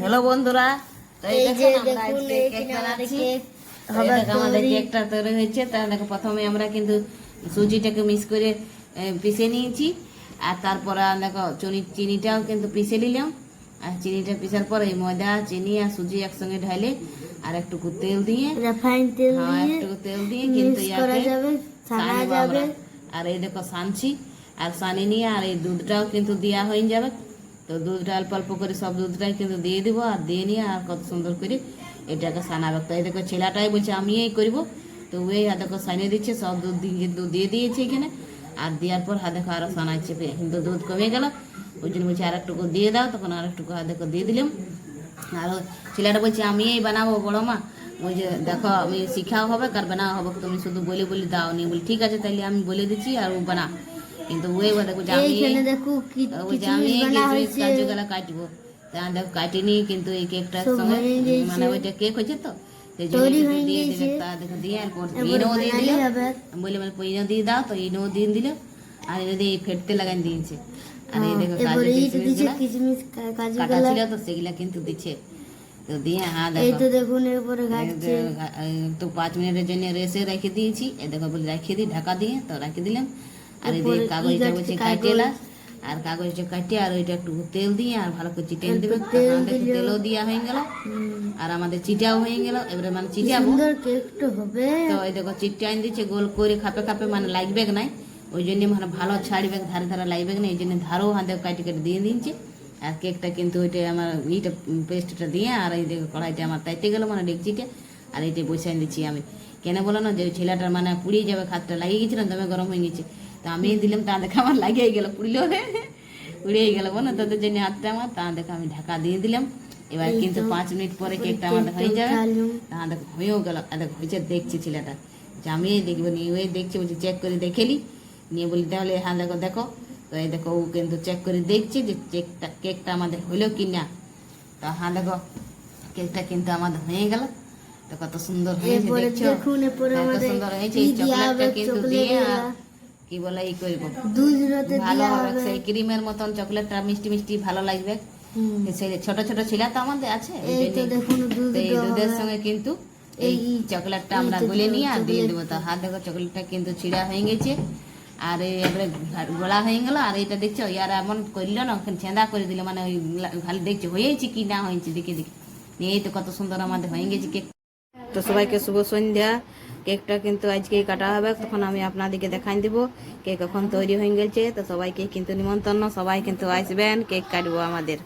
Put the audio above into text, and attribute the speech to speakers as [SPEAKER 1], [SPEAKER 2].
[SPEAKER 1] Hello বন্ধুরা, তো এই
[SPEAKER 2] এই যে
[SPEAKER 1] দেখুন আমরা
[SPEAKER 2] দেখুন
[SPEAKER 1] আজকে কেক
[SPEAKER 2] এখানে আমাদের
[SPEAKER 1] বানাচ্ছি।
[SPEAKER 2] কেক
[SPEAKER 1] তো এই
[SPEAKER 2] হবে
[SPEAKER 1] দেখো আমাদের
[SPEAKER 2] তৈরি।
[SPEAKER 1] কেকটা তৈরি হয়েছে। তার দেখো প্রথমে আমরা কিন্তু সুজিটাকে মিক্স করে পিষে নিয়েছি, আর তারপরে দেখো চিনিটাও কিন্তু পিষে নিলাম। আর চিনিটা পিষার পরে এই ময়দা, চিনি আর সুজি একসঙ্গে ঢালে আর একটু তেল দিয়ে,
[SPEAKER 2] রিফাইন তেল
[SPEAKER 1] হ্যাঁ
[SPEAKER 2] দিয়ে
[SPEAKER 1] একটু তেল দিয়ে কিন্তু
[SPEAKER 2] মিক্স করা
[SPEAKER 1] ইয়াকে
[SPEAKER 2] যাবে, ছানা
[SPEAKER 1] সানবো
[SPEAKER 2] যাবে।
[SPEAKER 1] আমরা। আর এই দেখো সানছি, আর সানি নিয়ে আর এই দুধটাও কিন্তু দেওয়া হয়ে যাবে। তো দুধটা অল্প অল্প করে সব দুধটাই কিন্তু দিয়ে দিব, আর দিয়ে নিয়ে আর কত সুন্দর করে এটাকে সানাবে। তো এই দেখো ছেলেটাই বলছে আমি এই করবো, তো ওই দেখো সানিয়ে দিচ্ছে, সব দুধ কিন্তু দিয়ে দিয়েছে এখানে। আর দেওয়ার পর দেখো আরও সানাচ্ছে, কিন্তু দুধ কমে গেল, ওই জন্য বলছে আর একটুকু দিয়ে দাও, তখন আর একটুকু দেখো দিয়ে দিলাম। আর ছেলেটা বলছে আমি এই বানাবো বড় মা, ওই যে দেখো আমি শিখাও হবে কার বানাও হবে, তুমি শুধু বলে বলে দাও নি। বলি ঠিক আছে তাইলে আমি বলে দিচ্ছি আর ও বানা। কিন্তু ওই দেখো যে আমি
[SPEAKER 2] এইখানে দেখো
[SPEAKER 1] বলছে আমি এই কিশমিশ কাজু গেলা কাটবো, তা দেখো কাটিনি, কিন্তু এই কেকটার
[SPEAKER 2] সব
[SPEAKER 1] সঙ্গে
[SPEAKER 2] হয়ে গেছে,
[SPEAKER 1] মানে ওইটা কেক হয়েছে তো সেই জন্য
[SPEAKER 2] তৈরি
[SPEAKER 1] কিন্তু
[SPEAKER 2] হয়ে
[SPEAKER 1] দিয়ে
[SPEAKER 2] গেছে।
[SPEAKER 1] দিলে, তা দেখো দিয়ে আর
[SPEAKER 2] এবার
[SPEAKER 1] ইনো দিয়ে
[SPEAKER 2] বানালেই
[SPEAKER 1] দিলাম।
[SPEAKER 2] হবে।
[SPEAKER 1] আমি বলি মানে ইনো দিয়ে দাও, তো ইনো দিয়ে দিল, আর এনে দিয়ে ফেটতে লাগাই দিয়েছে। আর এই দেখো কাজু
[SPEAKER 2] এবারে এইটা
[SPEAKER 1] কিশমিশ
[SPEAKER 2] দিচ্ছে
[SPEAKER 1] গুলা
[SPEAKER 2] কিশমিশ কাজু
[SPEAKER 1] কাটা
[SPEAKER 2] গুলা।
[SPEAKER 1] ছিল, তো সেগুলা কিন্তু দিচ্ছে। তো দিয়ে হ্যাঁ
[SPEAKER 2] এই
[SPEAKER 1] দেখো
[SPEAKER 2] তো দেখুন এরপরে ঘাটছে।
[SPEAKER 1] তো 5 মিনিটের জন্য রেসে রেখে দিয়েছি। এই দেখো বলে রেখে দিই ঢাকা দিয়ে, তো রেখে দিলাম। আর এই দিয়ে
[SPEAKER 2] এরপরে
[SPEAKER 1] কাগজটা বলছে কাটে
[SPEAKER 2] কাগজ।
[SPEAKER 1] না, আর কাগজটা কাটে আর ওইটা একটু তেল দিয়ে আর ভালো করে চিটেন
[SPEAKER 2] অল্প
[SPEAKER 1] দেবে।
[SPEAKER 2] তেল
[SPEAKER 1] আমাদের
[SPEAKER 2] দিলেও-
[SPEAKER 1] তেলও দেওয়া হয়ে গেল, আর আমাদের চিটাও হয়ে গেল। এবারে মানে
[SPEAKER 2] কি
[SPEAKER 1] চিটাবো,
[SPEAKER 2] সুন্দর কেকটা হবে।
[SPEAKER 1] তো এই দেখো চিটাইন দিচ্ছে গোল করে খাপে খাপে, মানে লাগবে নাই, ওই জন্য মানে ভালো ছাড়বে, ধারে ধারে লাগবে না, এই জন্য ধারও হাতে কাটি কেটে দিয়ে দিচ্ছে। আর কেকটা কিন্তু ওইটা আমার ইটা পেস্টটা দিয়ে, আর এই দেখো কড়াইটা আমার তাইতে গেলো মানে ডেকচিটা, আর এইটা বসাই দিচ্ছি আমি। কেন বলো না, যে ওই ছেলেটার মানে পুড়িয়ে যাবে, খাতটা লাগিয়ে গেছিল, দমে গরম হয়ে গেছে, তো আমি দিলাম, তা দেখে আমার লাগিয়ে গেল, পুড়িলেও উড়িয়ে গেল বলো, তাদের জন্য হাতটা আমার, তা দেখো আমি ঢাকা দিয়ে দিলাম। এবার
[SPEAKER 2] এই
[SPEAKER 1] কিন্তু
[SPEAKER 2] তো
[SPEAKER 1] 5 মিনিট পরে
[SPEAKER 2] এরপরে
[SPEAKER 1] কেকটা আমাদের হয়ে যাবে।
[SPEAKER 2] উঠালুম।
[SPEAKER 1] তা দেখো হয়েও গেল, দেখো হয়েছে, দেখছি ছেলেটা যে আমি দেখবো নিয়ে ওই দেখছি, বলছি চেক করে দেখেলি, নিয়ে বলি তাহলে হ্যাঁ দেখো দেখো। তো এই দেখো ও কিন্তু চেক করে দেখছি যে কেকটা আমাদের হলো কি না। তো হ্যাঁ দেখো কেকটা কিন্তু আমাদের হয়ে গেল, তো কত সুন্দর হয়েছে
[SPEAKER 2] এরপরে
[SPEAKER 1] দেখছো,
[SPEAKER 2] দেখুন এরপরে
[SPEAKER 1] কত
[SPEAKER 2] আমাদের
[SPEAKER 1] সুন্দর হয়েছে।
[SPEAKER 2] কি
[SPEAKER 1] এই
[SPEAKER 2] দেওয়া
[SPEAKER 1] চকলেটটা
[SPEAKER 2] হবে,
[SPEAKER 1] কিন্তু
[SPEAKER 2] চকলেট
[SPEAKER 1] দিয়ে আর কি বলে ই করবো,
[SPEAKER 2] দুধ রাতে
[SPEAKER 1] ভালো
[SPEAKER 2] দেওয়া
[SPEAKER 1] হবে,
[SPEAKER 2] হবে।
[SPEAKER 1] সেই ক্রিমের মতন চকলেটটা মিষ্টি মিষ্টি ভালো লাগবে। সেই ছোট ছোট ছিলা তো আমাদের আছে, ওই
[SPEAKER 2] এই তো
[SPEAKER 1] জন্য
[SPEAKER 2] দেখুন দুধ
[SPEAKER 1] তো এই
[SPEAKER 2] দেওয়া
[SPEAKER 1] দুধের
[SPEAKER 2] হবে।
[SPEAKER 1] সঙ্গে কিন্তু এই চকলেটটা আমরা
[SPEAKER 2] এই তো
[SPEAKER 1] গুলে নিয়ে আর দিয়ে
[SPEAKER 2] চকলেট।
[SPEAKER 1] দেবো। তো হাত দেখো চকলেটটা কিন্তু ছিঁড়া হয়ে গেছে, আর এই এবারে গোলা হয়ে গেল। আর এটা দেখছো ইয়ার এমন করলো না, ওখানে ছেঁদা করে দিল, মানে ওই খালি দেখছো হয়েছে কি না হয়েছে দেখে দেখে। এই তো কত সুন্দর আমাদের হয়ে গেছে কেক। তো সবাইকে শুভ সন্ধ্যা। কেকটা কিন্তু আজকেই কাটা হবে, তখন আমি আপনাদেরকে দেখাই দিব কেক এখন তৈরি হয়ে গেছে। তো সবাইকে কিন্তু নিমন্ত্রণ, সবাই কিন্তু আসবেন, কেক কাটবো আমাদের।